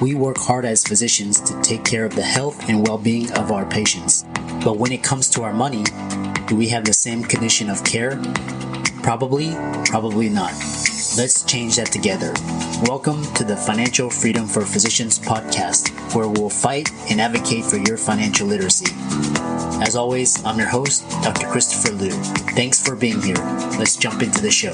We work hard as physicians to take care of the health and well-being of our patients. But when it comes to our money, do we have the same condition of care? Probably not. Let's change that together. Welcome to the Financial Freedom for Physicians podcast, where we'll fight and advocate for your financial literacy. As always, I'm your host, Dr. Christopher Liu. Thanks for being here. Let's jump into the show.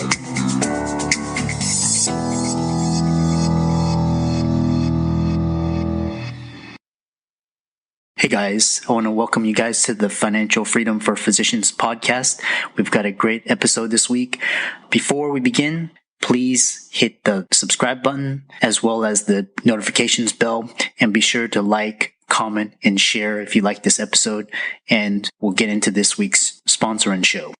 Hey guys, I want to welcome you guys to the Financial Freedom for Physicians podcast. We've got a great episode this week. Before we begin, please hit the subscribe button as well as the notifications bell, and be sure to like, comment, and share if you like this episode, and we'll get into this week's sponsor and show.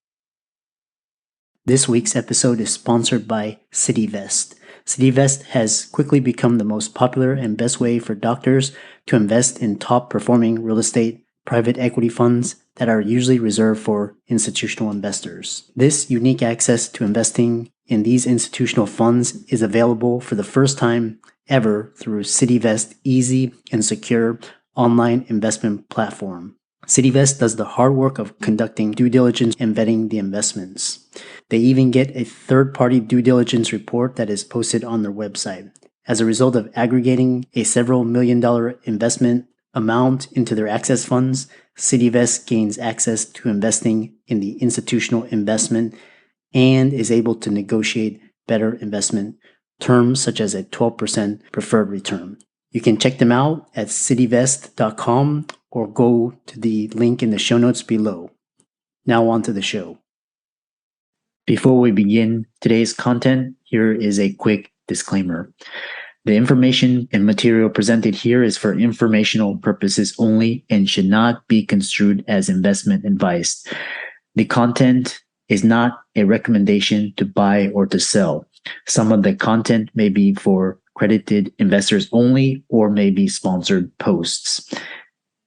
This week's episode is sponsored by CityVest. CityVest has quickly become the most popular and best way for doctors to invest in top-performing real estate private equity funds that are usually reserved for institutional investors. This unique access to investing in these institutional funds is available for the first time ever through CityVest's easy and secure online investment platform. CityVest does the hard work of conducting due diligence and vetting the investments. They even get a third-party due diligence report that is posted on their website. As a result of aggregating a several $million investment amount into their access funds, CityVest gains access to investing in the institutional investment and is able to negotiate better investment terms such as a 12% preferred return. You can check them out at cityvest.com or go to the link in the show notes below. Now on to the show. Before we begin today's content, here is a quick disclaimer. The information and material presented here is for informational purposes only and should not be construed as investment advice. The content is not a recommendation to buy or to sell. Some of the content may be for accredited investors only or may be sponsored posts.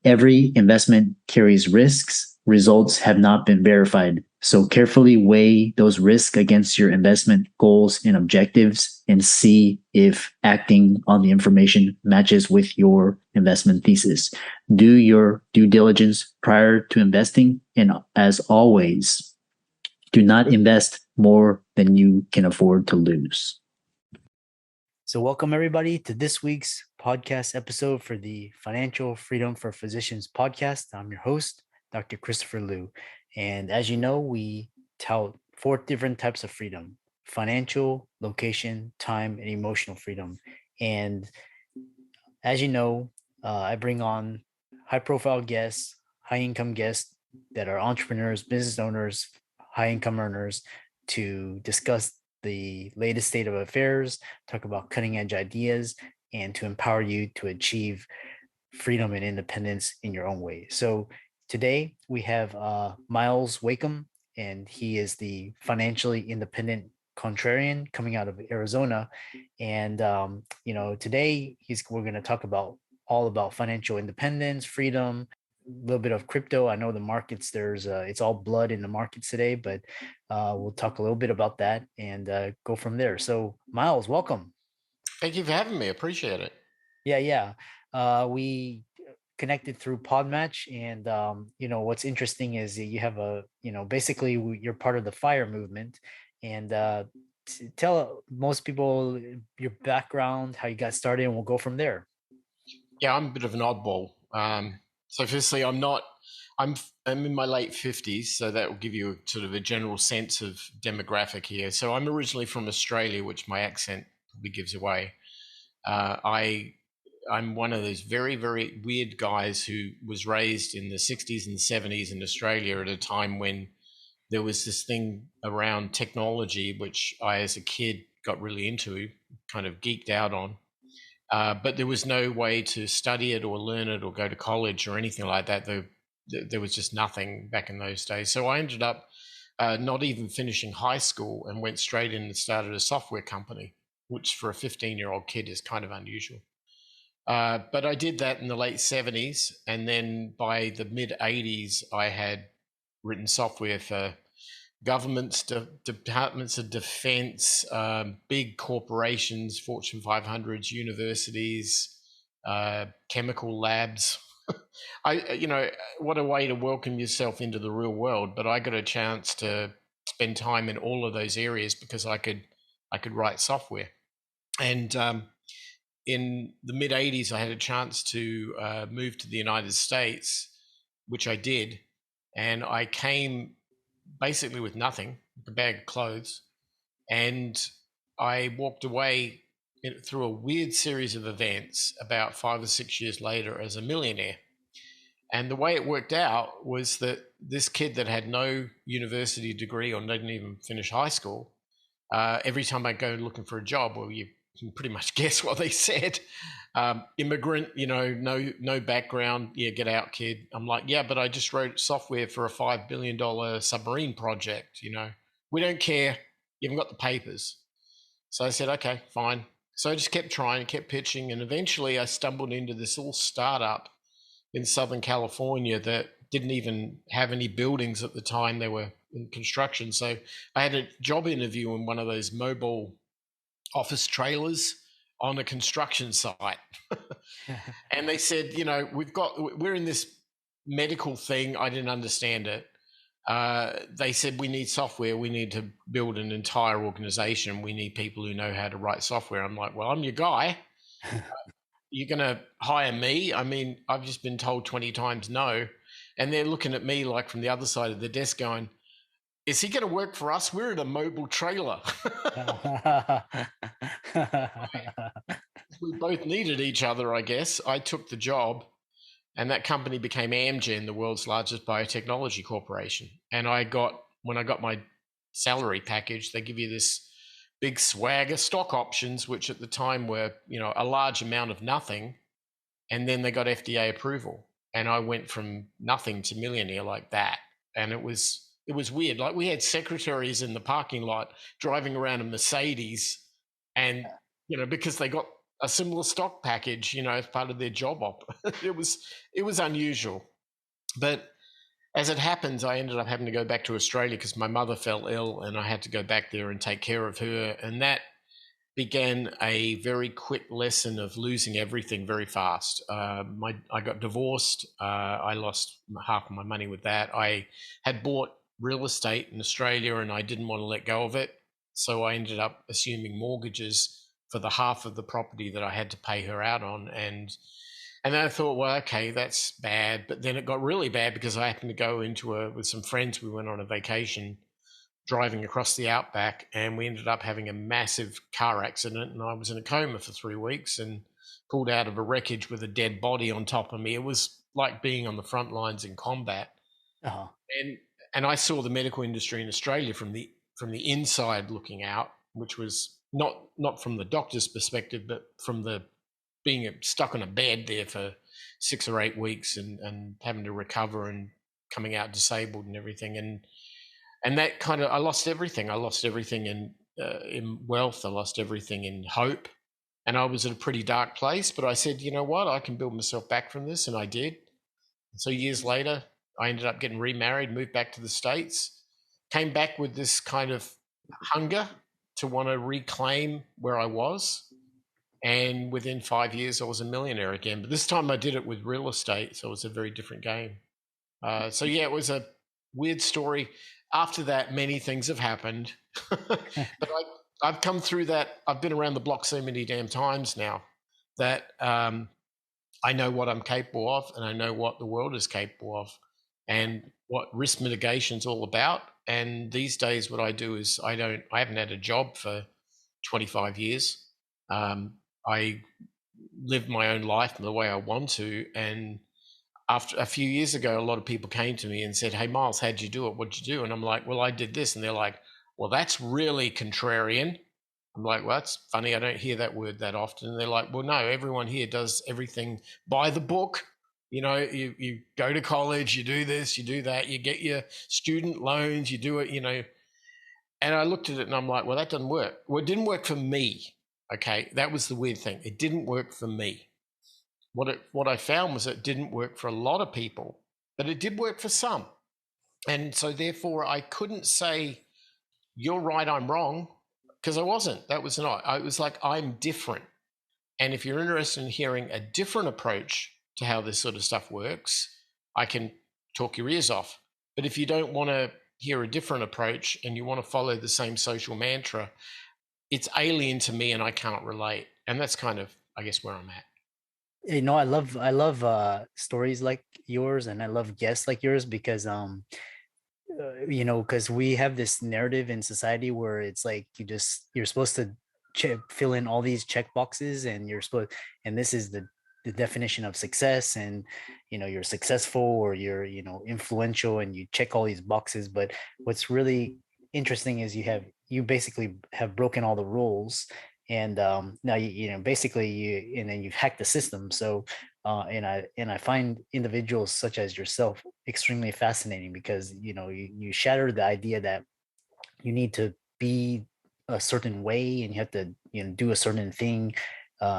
Every investment carries risks. Results have not been verified, so carefully weigh those risks against your investment goals and objectives and see if acting on the information matches with your investment thesis. Do your due diligence prior to investing, and as always, do not invest more than you can afford to lose. So welcome everybody to this week's podcast episode for the Financial Freedom for Physicians podcast. I'm your host, Dr. Christopher Liu. And as you know, we tout 4 different types of freedom: financial, location, time, and emotional freedom. And as you know, I bring on high-profile guests, high-income guests that are entrepreneurs, business owners, high-income earners to discuss the latest state of affairs, talk about cutting-edge ideas, and to empower you to achieve freedom and independence in your own way. So today we have Myles Wakeham, and he is the financially independent contrarian coming out of Arizona. And today we're going to talk about all about financial independence, freedom, a little bit of crypto. I know the markets, it's all blood in the markets today, but we'll talk a little bit about that and go from there. So Myles, welcome. Thank you for having me. Appreciate it. Yeah. We connected through Podmatch, and what's interesting is you have basically you're part of the FIRE movement, and tell most people your background, how you got started, and we'll go from there. Yeah, I'm a bit of an oddball. So firstly, I'm in my late 50s, so that will give you sort of a general sense of demographic here. So I'm originally from Australia, which my accent probably gives away. I'm one of those very, very weird guys who was raised in the 60s and 70s in Australia at a time when there was this thing around technology, which I, as a kid, got really into, kind of geeked out on. But there was no way to study it or learn it or go to college or anything like that. There was just nothing back in those days. So I ended up not even finishing high school and went straight in and started a software company, which for a 15-year-old kid is kind of unusual. But I did that in the late 70s. And then by the mid 80s, I had written software for governments, departments of defense, big corporations, Fortune 500s, universities, chemical labs. What a way to welcome yourself into the real world. But I got a chance to spend time in all of those areas because I could write software. And in the mid 80s, I had a chance to move to the United States, which I did. And I came basically with nothing, a bag of clothes. And I walked away through a weird series of events about 5 or 6 years later as a millionaire. And the way it worked out was that this kid that had no university degree or didn't even finish high school, every time I go looking for a job, well, you can pretty much guess what they said. Immigrant, no background. Yeah, get out, kid. I'm like, yeah, but I just wrote software for a $5 billion submarine project. We don't care. You haven't got the papers. So I said, okay, fine. So I just kept trying, kept pitching, and eventually I stumbled into this little startup in Southern California that didn't even have any buildings at the time. They were in construction. So I had a job interview in one of those mobile office trailers on a construction site. And they said, we're in this medical thing. I didn't understand it. They said, we need software. We need to build an entire organization. We need people who know how to write software. I'm like, well, I'm your guy. You're going to hire me? I mean, I've just been told 20 times no. And they're looking at me like from the other side of the desk going, is he going to work for us? We're in a mobile trailer. We both needed each other, I guess. I took the job, and that company became Amgen, the world's largest biotechnology corporation. And when I got my salary package, they give you this big swag of stock options, which at the time were, a large amount of nothing. And then they got FDA approval. And I went from nothing to millionaire like that. And it was weird. Like, we had secretaries in the parking lot driving around a Mercedes, and, because they got a similar stock package, as part of their job op. It was unusual. But as it happens, I ended up having to go back to Australia because my mother fell ill and I had to go back there and take care of her. And that began a very quick lesson of losing everything very fast. I got divorced. I lost half of my money with that. I had bought real estate in Australia and I didn't want to let go of it. So I ended up assuming mortgages for the half of the property that I had to pay her out on. And then I thought, well, okay, that's bad. But then it got really bad because I happened to go with some friends. We went on a vacation driving across the outback, and we ended up having a massive car accident. And I was in a coma for 3 weeks and pulled out of a wreckage with a dead body on top of me. It was like being on the front lines in combat. Uh-huh. And I saw the medical industry in Australia from the inside looking out, which was not from the doctor's perspective, but from the being stuck on a bed there for 6 or 8 weeks and having to recover and coming out disabled and everything. And that kind of, I lost everything. I lost everything in wealth. I lost everything in hope. And I was at a pretty dark place, but I said, you know what, I can build myself back from this. And I did. So years later, I ended up getting remarried, moved back to the States, came back with this kind of hunger to want to reclaim where I was. And within 5 years, I was a millionaire again. But this time I did it with real estate. So it was a very different game. So yeah, it was a weird story. After that, many things have happened. But I've come through that. I've been around the block so many damn times now that I know what I'm capable of, and I know what the world is capable of, and what risk mitigation is all about. And these days, what I do is I haven't had a job for 25 years. I live my own life the way I want to. And after a few years ago, a lot of people came to me and said, hey, Myles, how'd you do it? What'd you do? And I'm like, well, I did this. And they're like, well, that's really contrarian. I'm like, well, that's funny. I don't hear that word that often. And they're like, well, no, everyone here does everything by the book. You go to college, you do this, you do that, you get your student loans, you do it, And I looked at it and I'm like, well, that doesn't work. Well, it didn't work for me. Okay, that was the weird thing. It didn't work for me. What I found was it didn't work for a lot of people, but it did work for some. And so therefore I couldn't say, you're right, I'm wrong, because I wasn't. That was not. I was like, I'm different. And if you're interested in hearing a different approach to how this sort of stuff works, I can talk your ears off. But if you don't want to hear a different approach and you want to follow the same social mantra, it's alien to me and I can't relate. And that's kind of, I guess, where I'm at. I love stories like yours, and I love guests like yours because because we have this narrative in society where it's like you're supposed to fill in all these check boxes, and and this is the definition of success, and you're successful or you're influential, and you check all these boxes. But what's really interesting is you basically have broken all the rules, and now basically and then you've hacked the system. So and I find individuals such as yourself extremely fascinating because you shatter the idea that you need to be a certain way and you have to do a certain thing.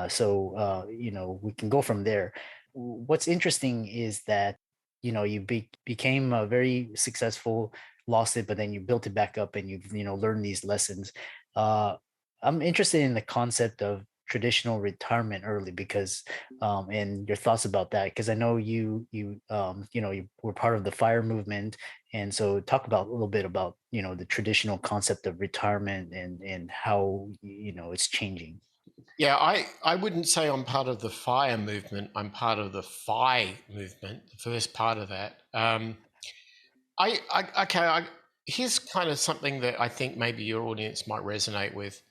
So we can go from there. What's interesting is that you became a very successful, lost it, but then you built it back up, and you've learned these lessons. uh I'm interested in the concept of traditional retirement early because and your thoughts about that, because I know you were part of the fire movement. And so talk about a little bit about the traditional concept of retirement and how it's changing. Yeah, I wouldn't say I'm part of the fire movement. I'm part of the FI movement, the first part of that. Here's kind of something that I think maybe your audience might resonate with.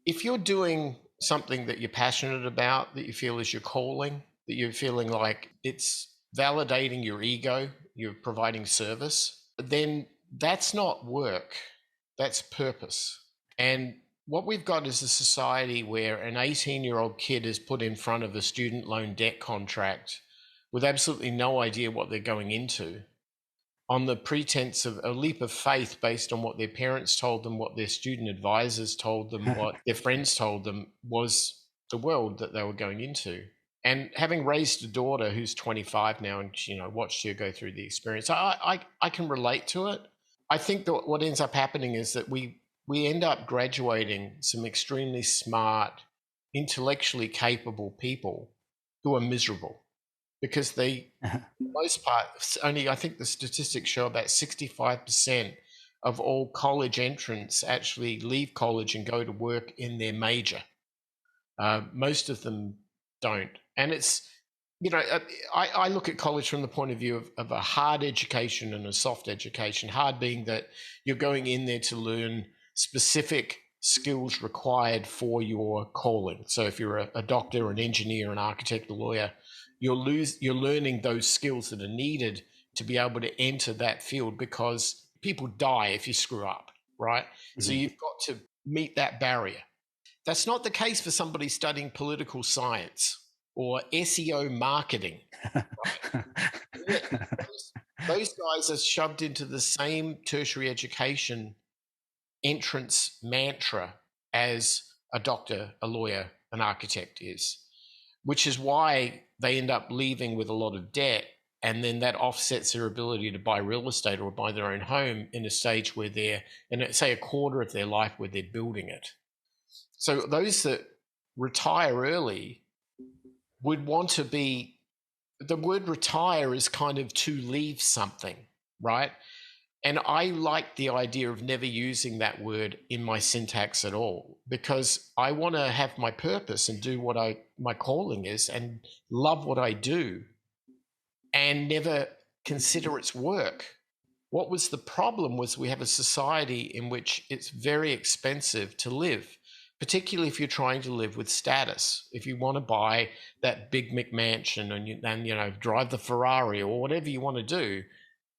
If you're doing something that you're passionate about, that you feel is your calling, that you're feeling like it's validating your ego, you're providing service, then that's not work, that's purpose. And what we've got is a society where an 18-year-old kid is put in front of a student loan debt contract with absolutely no idea what they're going into, on the pretense of a leap of faith based on what their parents told them, what their student advisors told them, what their friends told them was the world that they were going into. And having raised a daughter who's 25 now and watched her go through the experience, I can relate to it. I think that what ends up happening is that we end up graduating some extremely smart, intellectually capable people who are miserable because they, for the most part, only, I think the statistics show about 65% of all college entrants actually leave college and go to work in their major. Most of them don't. And it's, I look at college from the point of view of a hard education and a soft education. Hard being that you're going in there to learn specific skills required for your calling. So if you're a doctor, an engineer, an architect, a lawyer, you're learning those skills that are needed to be able to enter that field, because people die if you screw up, right? Mm-hmm. So you've got to meet that barrier. That's not the case for somebody studying political science or SEO marketing. Right? Those guys are shoved into the same tertiary education entrance mantra as a doctor, a lawyer, an architect is, which is why they end up leaving with a lot of debt. And then that offsets their ability to buy real estate or buy their own home in a stage where they're in, say, a quarter of their life where they're building it. So those that retire early would want to be, the word retire is kind of to leave something, right? And I like the idea of never using that word in my syntax at all, because I want to have my purpose and do what my calling is and love what I do and never consider it's work. What was the problem was we have a society in which it's very expensive to live, particularly if you're trying to live with status. If you want to buy that big McMansion and drive the Ferrari or whatever you want to do,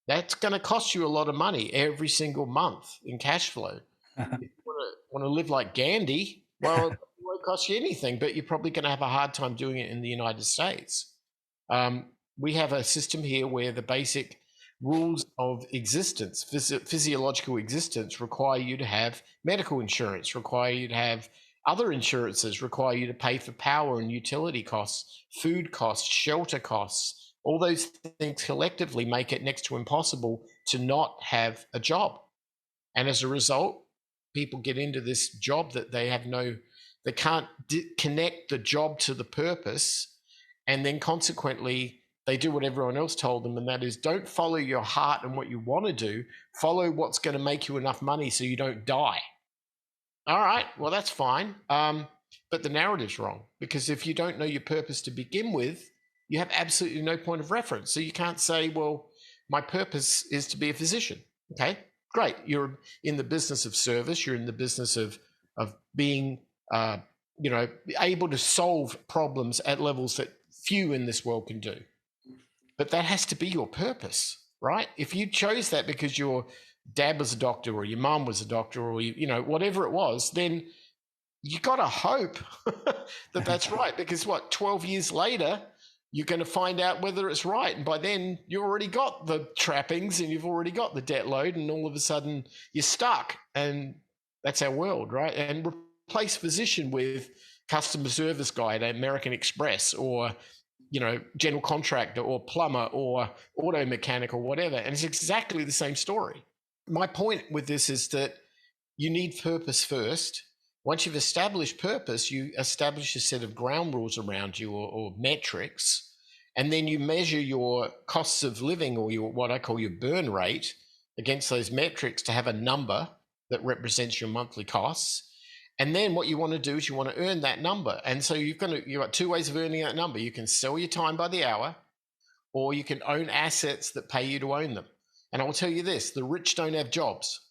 that's going to cost you a lot of money every single month in cash flow. If you want to live like Gandhi, well, it won't cost you anything, but you're probably going to have a hard time doing it in the United States. We have a system here where the basic rules of existence, physiological existence, require you to have medical insurance, require you to have other insurances, require you to pay for power and utility costs, food costs, shelter costs. All those things collectively make it next to impossible to not have a job. And as a result, people get into this job that they have no They can't connect the job to the purpose. And then consequently, they do what everyone else told them, and that is don't follow your heart and what you want to do. Follow what's going to make you enough money so you don't die. All right, well, that's fine. But the narrative's wrong, because if you don't know your purpose to begin with, you have absolutely no point of reference. So you can't say, well, my purpose is to be a physician. Okay, great. You're in the business of service. You're in the business of being, able to solve problems at levels that few in this world can do. But that has to be your purpose, right? If you chose that because your dad was a doctor or your mom was a doctor or, whatever it was, then you got to hope that that's right. Because 12 years later, you're going to find out whether it's right. And by then, you already got the trappings and you've already got the debt load. And all of a sudden, you're stuck. And that's our world, right? And replace physician with customer service guy at American Express or general contractor or plumber or auto mechanic or whatever. And it's exactly the same story. My point with this is that you need purpose first. Once you've established purpose, you establish a set of ground rules around you or metrics, and then you measure your costs of living or what I call your burn rate against those metrics to have a number that represents your monthly costs. And then what you want to do is you want to earn that number. And so you've got two ways of earning that number. You can sell your time by the hour, or you can own assets that pay you to own them. And I will tell you this, the rich don't have jobs.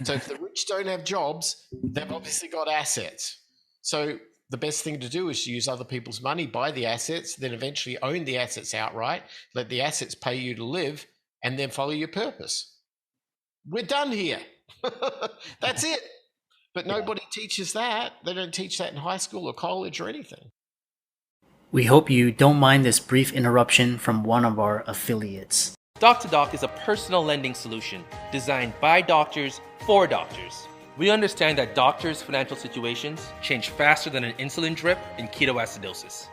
So if the rich don't have jobs, they've obviously got assets. So the best thing to do is to use other people's money, buy the assets, then eventually own the assets outright, let the assets pay you to live, and then follow your purpose. We're done here. That's it. But nobody teaches that. They don't teach that in high school or college or anything. We hope you don't mind this brief interruption from one of our affiliates. Doc to Doc is a personal lending solution designed by doctors for doctors. We understand that doctors' financial situations change faster than an insulin drip in ketoacidosis.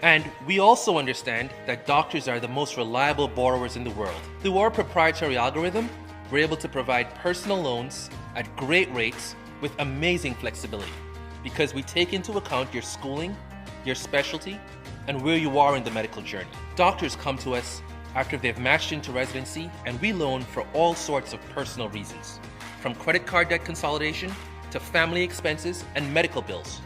And we also understand that doctors are the most reliable borrowers in the world. Through our proprietary algorithm, we're able to provide personal loans at great rates with amazing flexibility because we take into account your schooling, your specialty, and where you are in the medical journey. Doctors come to us after they've matched into residency, and we loan for all sorts of personal reasons, from credit card debt consolidation to family expenses and medical bills.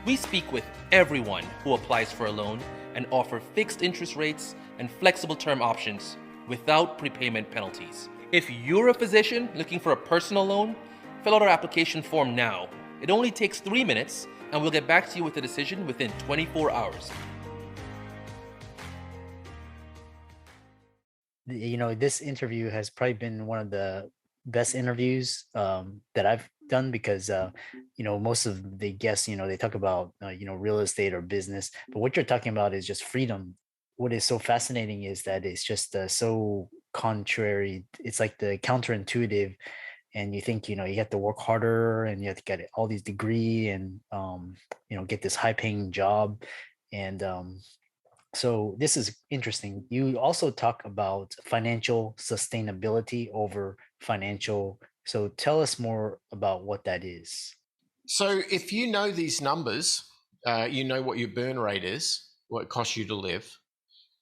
We speak with everyone who applies for a loan and offer fixed interest rates and flexible term options without prepayment penalties. If you're a physician looking for a personal loan, fill out our application form now. It only takes 3 minutes, and we'll get back to you with a decision within 24 hours. This interview has probably been one of the best interviews that I've done because, most of the guests, they talk about, real estate or business, but what you're talking about is just freedom. What is so fascinating is that it's just so contrary. It's like the counterintuitive. And you think, you have to work harder and you have to get all these degree and, get this high paying job. And so this is interesting. You also talk about financial sustainability over financial. So tell us more about what that is. So if you know these numbers, you know what your burn rate is, what it costs you to live,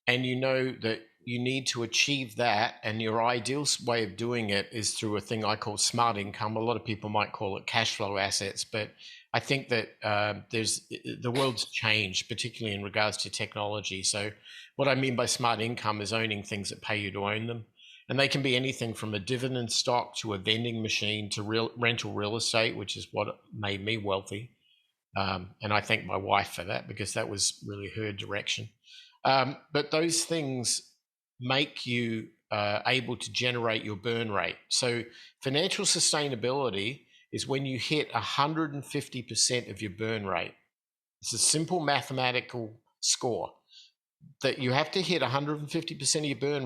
and you know that you need to achieve that, and your ideal way of doing it is through a thing I call smart income. A lot of people might call it cash flow assets, but I think that the world's changed, particularly in regards to technology. So what I mean by smart income is owning things that pay you to own them. And they can be anything from a dividend stock to a vending machine to rental real estate, which is what made me wealthy. And I thank my wife for that because that was really her direction. But those things make you able to generate your burn rate. So financial sustainability is when you hit 150% of your burn rate. It's a simple mathematical score that you have to hit 150% of your burn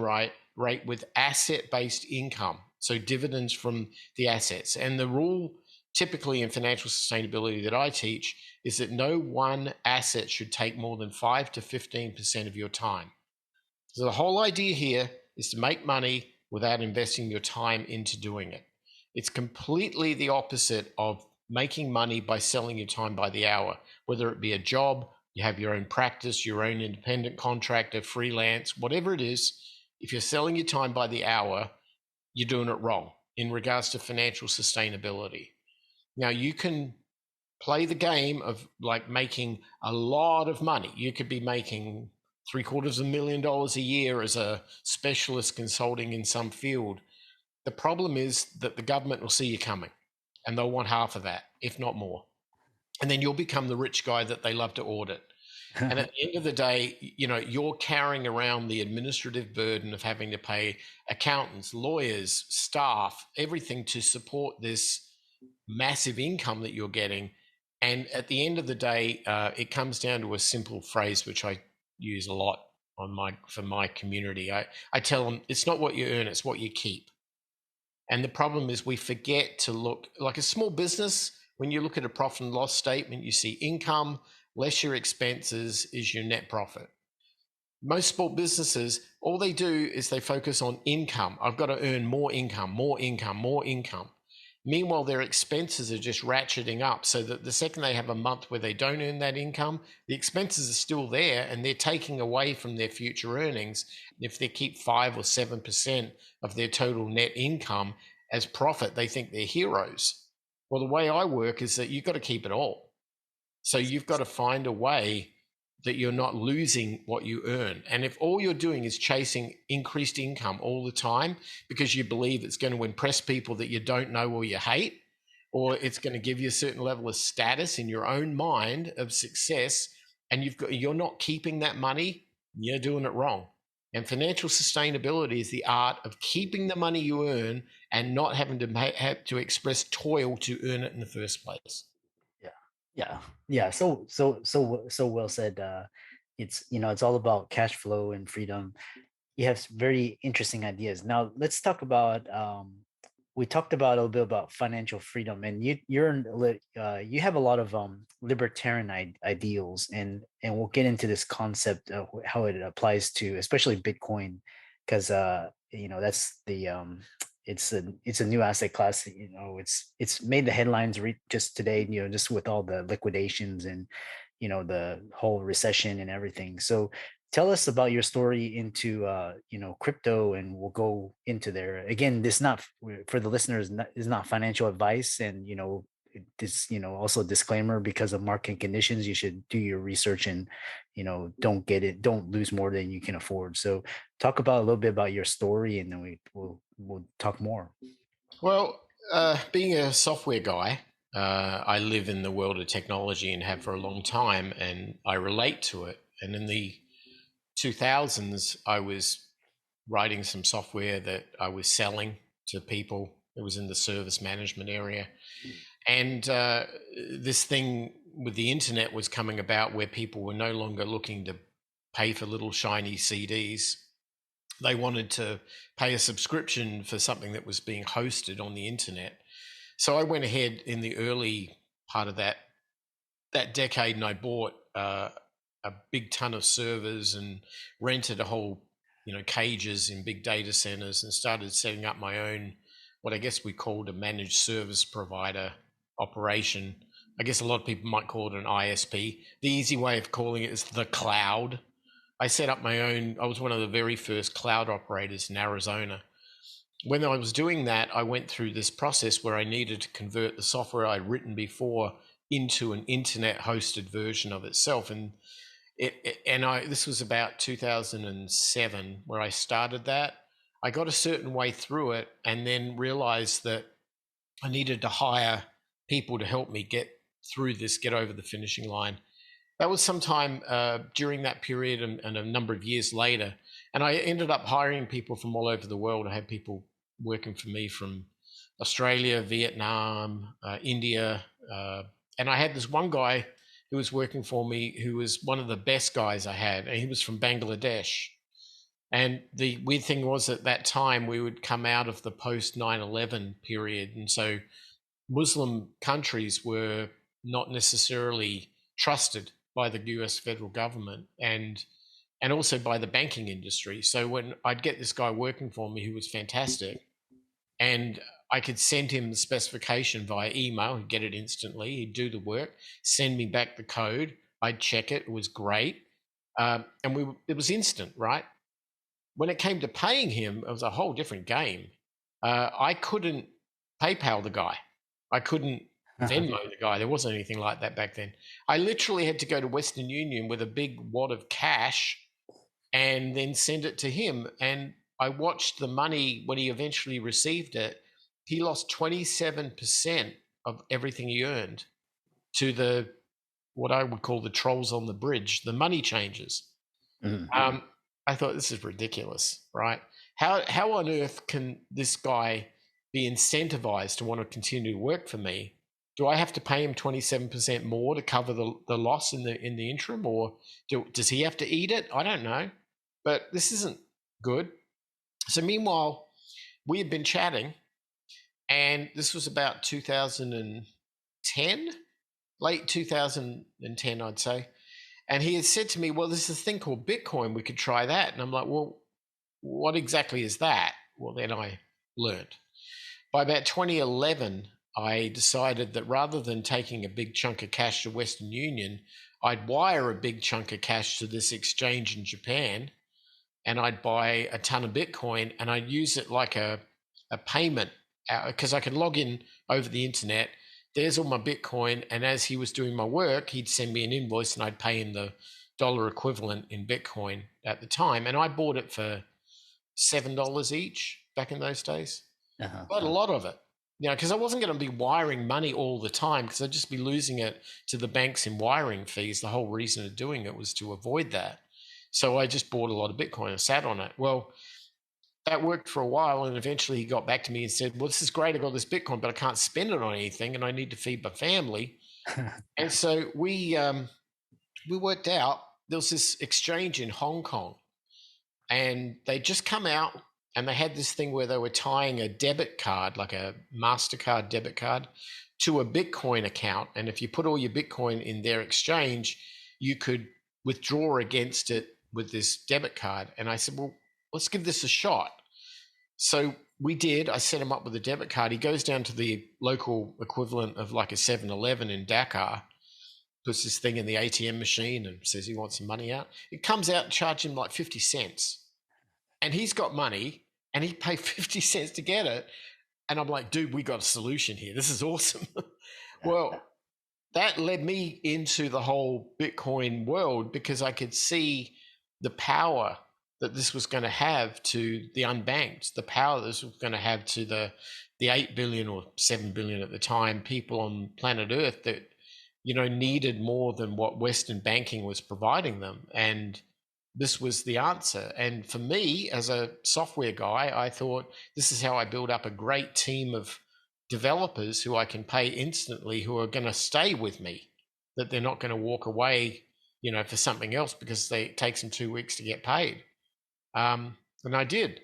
rate with asset-based income, so dividends from the assets. And the rule typically in financial sustainability that I teach is that no one asset should take more than 5 to 15% of your time. So the whole idea here is to make money without investing your time into doing it. It's completely the opposite of making money by selling your time by the hour, whether it be a job, you have your own practice, your own independent contractor, freelance, whatever it is. If you're selling your time by the hour, you're doing it wrong in regards to financial sustainability. Now, you can play the game of like making a lot of money. You could be making $750,000 a year as a specialist consulting in some field. The problem is that the government will see you coming and they'll want half of that, if not more. And then you'll become the rich guy that they love to audit. And at the end of the day, you're carrying around the administrative burden of having to pay accountants, lawyers, staff, everything to support this massive income that you're getting. And at the end of the day, it comes down to a simple phrase, which I use a lot for my community. I tell them, it's not what you earn, it's what you keep. And the problem is we forget to look like a small business. When you look at a profit and loss statement, you see income less your expenses is your net profit. Most small businesses, all they do is they focus on income. I've got to earn more income, more income, more income. Meanwhile, their expenses are just ratcheting up so that the second they have a month where they don't earn that income, the expenses are still there and they're taking away from their future earnings. If they keep 5 or 7% of their total net income as profit, they think they're heroes. Well, the way I work is that you've got to keep it all. So you've got to find a way that you're not losing what you earn. And if all you're doing is chasing increased income all the time because you believe it's going to impress people that you don't know or you hate, or it's going to give you a certain level of status in your own mind of success, and you're not keeping that money, you're doing it wrong. And financial sustainability is the art of keeping the money you earn and not having to have to express toil to earn it in the first place. Yeah. So well said. It's all about cash flow and freedom. You have very interesting ideas. Now let's talk about. We talked about a little bit about financial freedom, and you have a lot of libertarian ideals, and we'll get into this concept of how it applies to especially Bitcoin, because that's the it's a new asset class. It's made the headlines just today, just with all the liquidations and the whole recession and everything. So tell us about your story into crypto, and we'll go into there. Again, this not for the listeners, is not financial advice, and this also disclaimer, because of market conditions, you should do your research and don't lose more than you can afford. So talk about a little bit about your story, and then we'll talk more. Well, being a software guy, I live in the world of technology and have for a long time, and I relate to it. And in the 2000s, I was writing some software that I was selling to people. It was in the service management area. And this thing with the internet was coming about where people were no longer looking to pay for little shiny CDs. They wanted to pay a subscription for something that was being hosted on the internet. So I went ahead in the early part of that decade, and I bought a big ton of servers and rented a whole, cages in big data centers, and started setting up my own, what I guess we called a managed service provider operation. I guess a lot of people might call it an ISP. The easy way of calling it is the cloud. I set up my own. I was one of the very first cloud operators in Arizona. When I was doing that, I went through this process where I needed to convert the software I'd written before into an internet hosted version of itself. And this was about 2007 where I started that. I got a certain way through it and then realized that I needed to hire people to help me get through this, get over the finishing line. That was sometime during that period and a number of years later. And I ended up hiring people from all over the world. I had people working for me from Australia, Vietnam, India. And I had this one guy who was working for me who was one of the best guys I had. And he was from Bangladesh. And the weird thing was, at that time, we would come out of the post 9/11 period. And so Muslim countries were not necessarily trusted by the US federal government and also by the banking industry. So when I'd get this guy working for me who was fantastic, and I could send him the specification via email. He'd get it instantly. He'd do the work, send me back the code. I'd check it. It was great. And it was instant, right? When it came to paying him, it was a whole different game. I couldn't PayPal the guy. I couldn't Venmo the guy. There wasn't anything like that back then. I literally had to go to Western Union with a big wad of cash and then send it to him. And I watched the money when he eventually received it. He lost 27% of everything he earned to what I would call the trolls on the bridge, the money changers. Mm-hmm. I thought, this is ridiculous, right? How on earth can this guy be incentivized to want to continue to work for me? Do I have to pay him 27% more to cover the loss in the interim, or does he have to eat it? I don't know, but this isn't good. So meanwhile, we had been chatting, and this was about 2010, late 2010, I'd say. And he had said to me, well, there's a thing called Bitcoin. We could try that. And I'm like, well, what exactly is that? Well, then I learned. By about 2011, I decided that rather than taking a big chunk of cash to Western Union, I'd wire a big chunk of cash to this exchange in Japan, and I'd buy a ton of Bitcoin, and I'd use it like a payment, because I could log in over the internet. There's all my Bitcoin, and as he was doing my work, he'd send me an invoice, and I'd pay him the dollar equivalent in Bitcoin at the time. And I bought it for $7 each back in those days. But a lot of it, because I wasn't going to be wiring money all the time, because I'd just be losing it to the banks in wiring fees. The whole reason of doing it was to avoid that. So I just bought a lot of Bitcoin and sat on it. Well, that worked for a while, and eventually he got back to me and said, well, this is great, I got this Bitcoin, but I can't spend it on anything, and I need to feed my family. And so we worked out, there was this exchange in Hong Kong, and they just come out, and they had this thing where they were tying a debit card, like a MasterCard debit card, to a Bitcoin account. And if you put all your Bitcoin in their exchange, you could withdraw against it with this debit card. And I said, well, let's give this a shot. So we did. I set him up with a debit card. He goes down to the local equivalent of like a 7-Eleven in Dakar, puts this thing in the ATM machine and says he wants some money out. It comes out and charges him like 50 cents. And he's got money, and he paid 50 cents to get it. And I'm like, dude, we got a solution here. This is awesome. Well, that led me into the whole Bitcoin world, because I could see the power that this was going to have to the unbanked, the power this was going to have to the 8 billion or 7 billion at the time people on planet Earth that, needed more than what Western banking was providing them. And this was the answer. And for me, as a software guy, I thought, this is how I build up a great team of developers who I can pay instantly, who are going to stay with me, that they're not going to walk away, for something else because it takes them 2 weeks to get paid. And I did.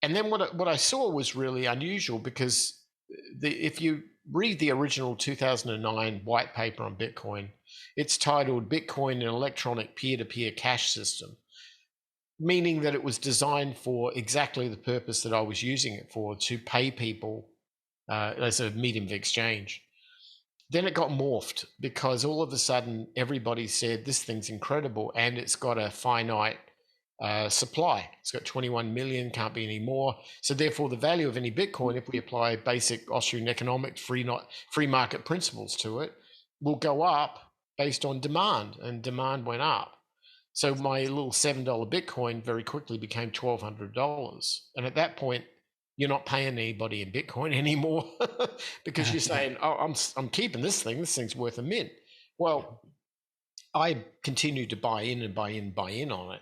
And then what I saw was really unusual, because if you read the original 2009 white paper on Bitcoin, it's titled Bitcoin, an Electronic Peer-to-Peer Cash System, meaning that it was designed for exactly the purpose that I was using it for, to pay people as a medium of exchange. Then it got morphed, because all of a sudden everybody said this thing's incredible, and it's got a finite supply. It's got 21 million, can't be any more. So therefore the value of any Bitcoin, if we apply basic Austrian economics, free market principles to it, will go up based on demand, and demand went up. So my little $7 Bitcoin very quickly became $1,200. And at that point, you're not paying anybody in Bitcoin anymore, because you're saying, oh, I'm keeping this thing. This thing's worth a mint. Well, I continued to buy in on it.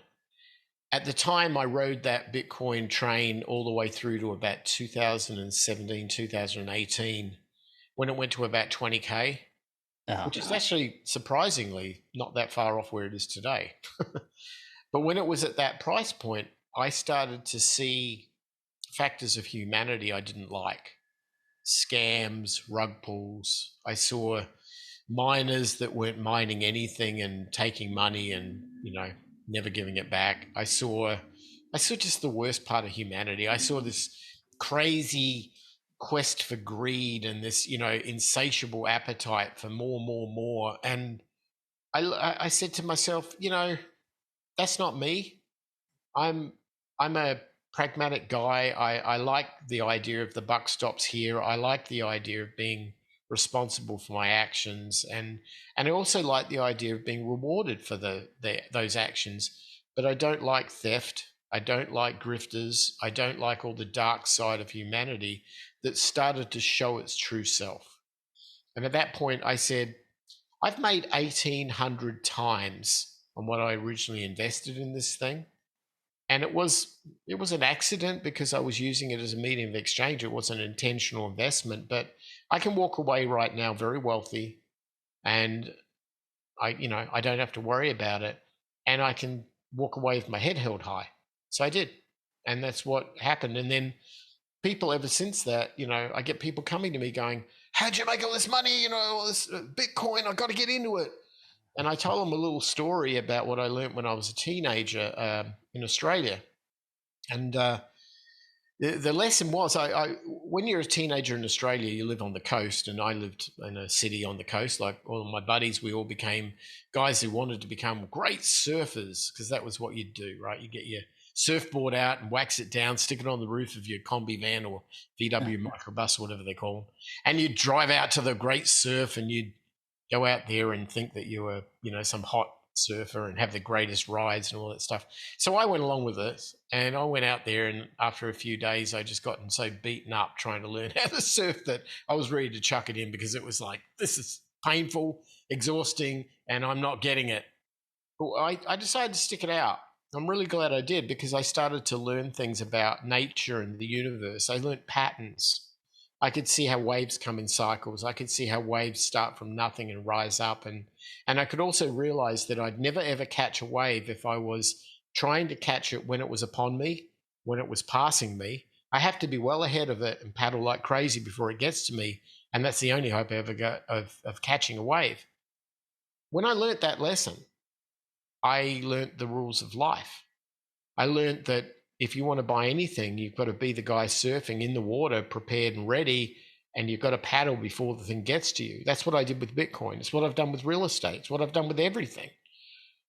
At the time, I rode that Bitcoin train all the way through to about 2017, 2018, when it went to about 20K, which is actually surprisingly not that far off where it is today. But when it was at that price point, I started to see factors of humanity I didn't like. Scams, rug pulls. I saw miners that weren't mining anything and taking money and, never giving it back. I saw just the worst part of humanity. I saw this crazy quest for greed and this, insatiable appetite for more. And I said to myself, that's not me. I'm a pragmatic guy. I like the idea of the buck stops here. I like the idea of being responsible for my actions, and I also like the idea of being rewarded for those actions. But I don't like theft. I don't like grifters. I don't like all the dark side of humanity that started to show its true self. And at that point, I said, I've made 1,800 times on what I originally invested in this thing. And it was an accident because I was using it as a medium of exchange. It wasn't an intentional investment, but I can walk away right now very wealthy, and I don't have to worry about it, and I can walk away with my head held high. So I did, and that's what happened. And then people ever since that, I get people coming to me going, "How'd you make all this money? All this Bitcoin, I got to get into it." And I told them a little story about what I learned when I was a teenager in Australia. And the lesson was, when you're a teenager in Australia, you live on the coast, and I lived in a city on the coast. Like all of my buddies, we all became guys who wanted to become great surfers, because that was what you'd do, right? You get your surfboard out and wax it down, stick it on the roof of your combi van or VW microbus, whatever they call them, and you'd drive out to the great surf, and you'd go out there and think that you were, some hot surfer and have the greatest rides and all that stuff. So I went along with this, and I went out there, and after a few days, I just gotten so beaten up trying to learn how to surf that I was ready to chuck it in, because it was like, this is painful, exhausting, and I'm not getting it. But I decided to stick it out. I'm really glad I did, because I started to learn things about nature and the universe. I learned patterns. I could see how waves come in cycles. I could see how waves start from nothing and rise up. And I could also realize that I'd never, ever catch a wave if I was trying to catch it when it was upon me, when it was passing me. I have to be well ahead of it and paddle like crazy before it gets to me. And that's the only hope I ever got of catching a wave. When I learnt that lesson, I learnt the rules of life. I learnt that if you want to buy anything, you've got to be the guy surfing in the water, prepared and ready, and you've got to paddle before the thing gets to you. That's what I did with Bitcoin. It's what I've done with real estate. It's what I've done with everything.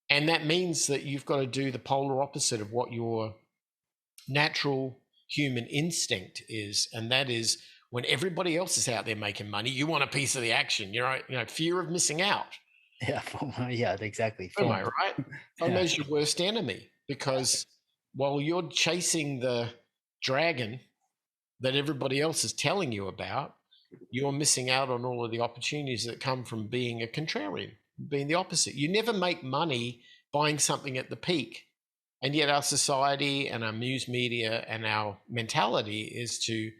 And that means that you've got to do the polar opposite of what your natural human instinct is. And that is, when everybody else is out there making money, you want a piece of the action. Fear of missing out. Yeah, yeah, exactly. Am I right? FOMO's your worst enemy, because while you're chasing the dragon that everybody else is telling you about, you're missing out on all of the opportunities that come from being a contrarian, being the opposite. You never make money buying something at the peak. And yet our society and our news media and our mentality is to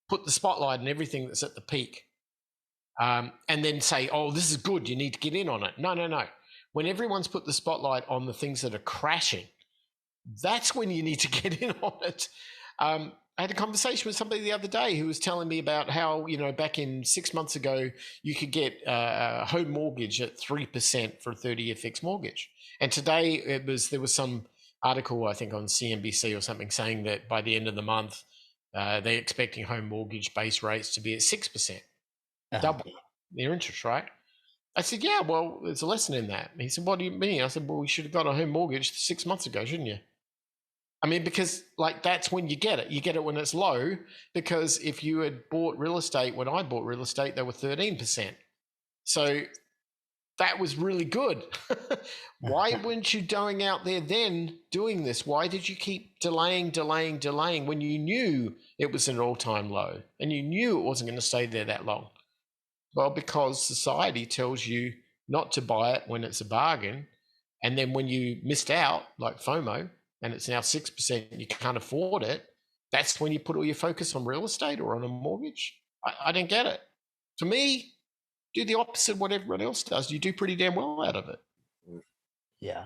put the spotlight on everything that's at the peak. And then say, oh, this is good, you need to get in on it. No. When everyone's put the spotlight on the things that are crashing, that's when you need to get in on it. I had a conversation with somebody the other day who was telling me about how, back in 6 months ago, you could get a home mortgage at 3% for a 30-year fixed mortgage. And today there was some article, I think on CNBC or something, saying that by the end of the month, they're expecting home mortgage base rates to be at 6%, double their interest, right? I said, yeah, well, there's a lesson in that. And he said, what do you mean? I said, well, you should have got a home mortgage 6 months ago, shouldn't you? I mean, because that's when you get it. You get it when it's low, because if you had bought real estate, when I bought real estate, they were 13%. So that was really good. Why weren't you going out there then doing this? Why did you keep delaying when you knew it was an all-time low and you knew it wasn't going to stay there that long? Well, because society tells you not to buy it when it's a bargain. And then when you missed out, like FOMO, and it's now 6% and you can't afford it, that's when you put all your focus on real estate or on a mortgage. I don't get it. To me, do the opposite of what everyone else does. You do pretty damn well out of it. Yeah.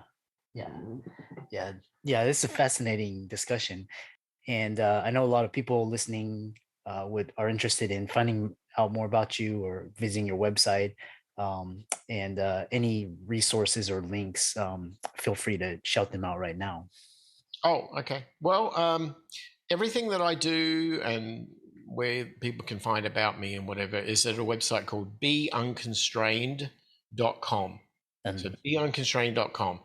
This is a fascinating discussion. And I know a lot of people listening are interested in finding out more about you or visiting your website. And any resources or links, feel free to shout them out right now. Oh, okay. Well, everything that I do and where people can find about me and whatever is at a website called beunconstrained.com. So beunconstrained.com.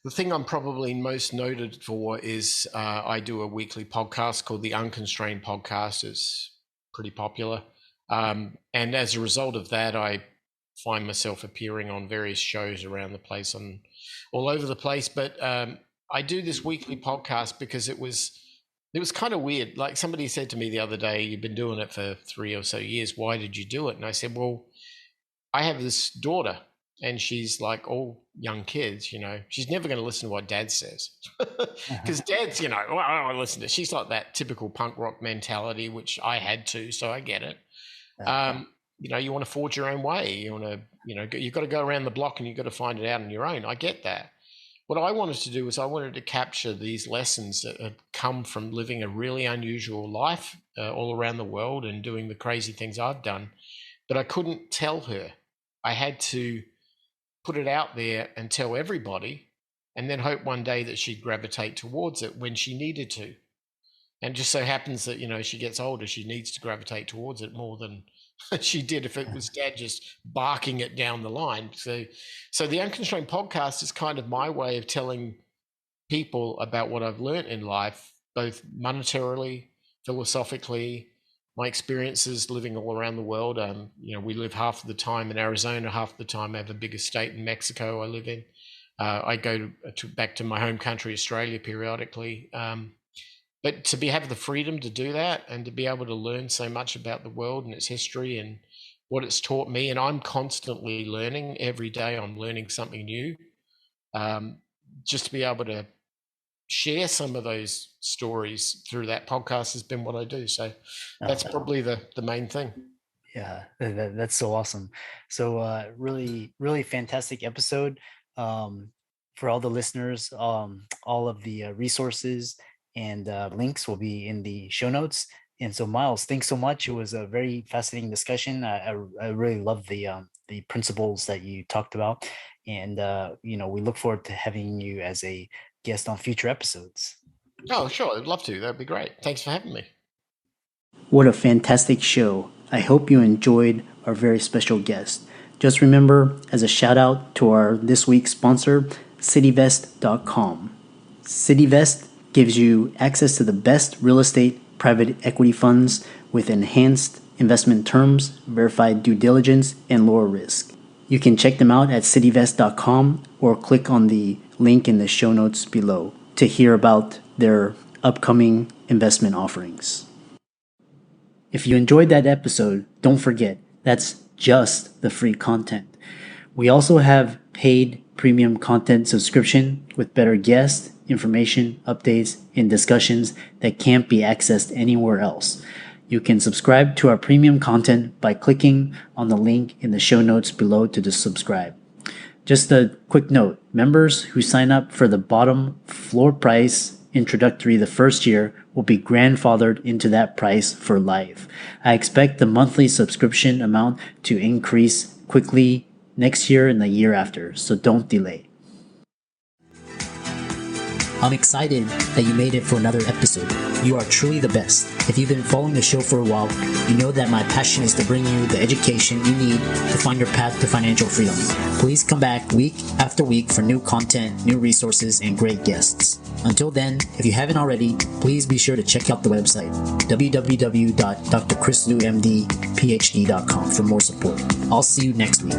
The thing I'm probably most noted for is I do a weekly podcast called the Unconstrained Podcast. It's pretty popular. And as a result of that, I find myself appearing on various shows around the place, all over the place. But I do this weekly podcast because it was kind of weird. Like somebody said to me the other day, you've been doing it for 3 or so years. Why did you do it? And I said, well, I have this daughter and she's like all young kids, she's never going to listen to what dad says because dad's, I don't listen to, she's like that typical punk rock mentality, which I had to, so I get it. You want to forge your own way. You want to, you've got to go around the block and you've got to find it out on your own. I get that. What I wanted to do was I wanted to capture these lessons that had come from living a really unusual life all around the world and doing the crazy things I've done, but I couldn't tell her. I had to put it out there and tell everybody and then hope one day that she'd gravitate towards it when she needed to. And it just so happens that, she gets older, she needs to gravitate towards it more than she did if it was dad just barking it down the line. So the Unconstrained Podcast is kind of my way of telling people about what I've learned in life, both monetarily, philosophically, my experiences living all around the world. We live half of the time in Arizona, half of the time I have a big estate in Mexico I live in. I go back to my home country, Australia, periodically. But to have the freedom to do that and to be able to learn so much about the world and its history and what it's taught me, and I'm constantly learning every day. I'm learning something new. Just to be able to share some of those stories through that podcast has been what I do. So that's probably the main thing. Yeah, that's so awesome. So really, really fantastic episode. For all the listeners, all of the resources and links will be in the show notes. And so, Myles, thanks so much. It was a very fascinating discussion. I really love the principles that you talked about, and we look forward to having you as a guest on future episodes. Oh, sure, I'd love to. That'd be great. Thanks for having me. What a fantastic show! I hope you enjoyed our very special guest. Just remember, as a shout out to our this week's sponsor, CityVest.com. CityVest gives you access to the best real estate private equity funds with enhanced investment terms, verified due diligence, and lower risk. You can check them out at cityvest.com or click on the link in the show notes below to hear about their upcoming investment offerings. If you enjoyed that episode, don't forget, that's just the free content. We also have paid premium content subscription with better guests, information, updates, and discussions that can't be accessed anywhere else. You can subscribe to our premium content by clicking on the link in the show notes below to subscribe. Just a quick note, members who sign up for the bottom floor price introductory the first year will be grandfathered into that price for life. I expect the monthly subscription amount to increase quickly next year and the year after, so don't delay. I'm excited that you made it for another episode. You are truly the best. If you've been following the show for a while, you know that my passion is to bring you the education you need to find your path to financial freedom. Please come back week after week for new content, new resources, and great guests. Until then, if you haven't already, please be sure to check out the website, www.drchrislewmdphd.com for more support. I'll see you next week.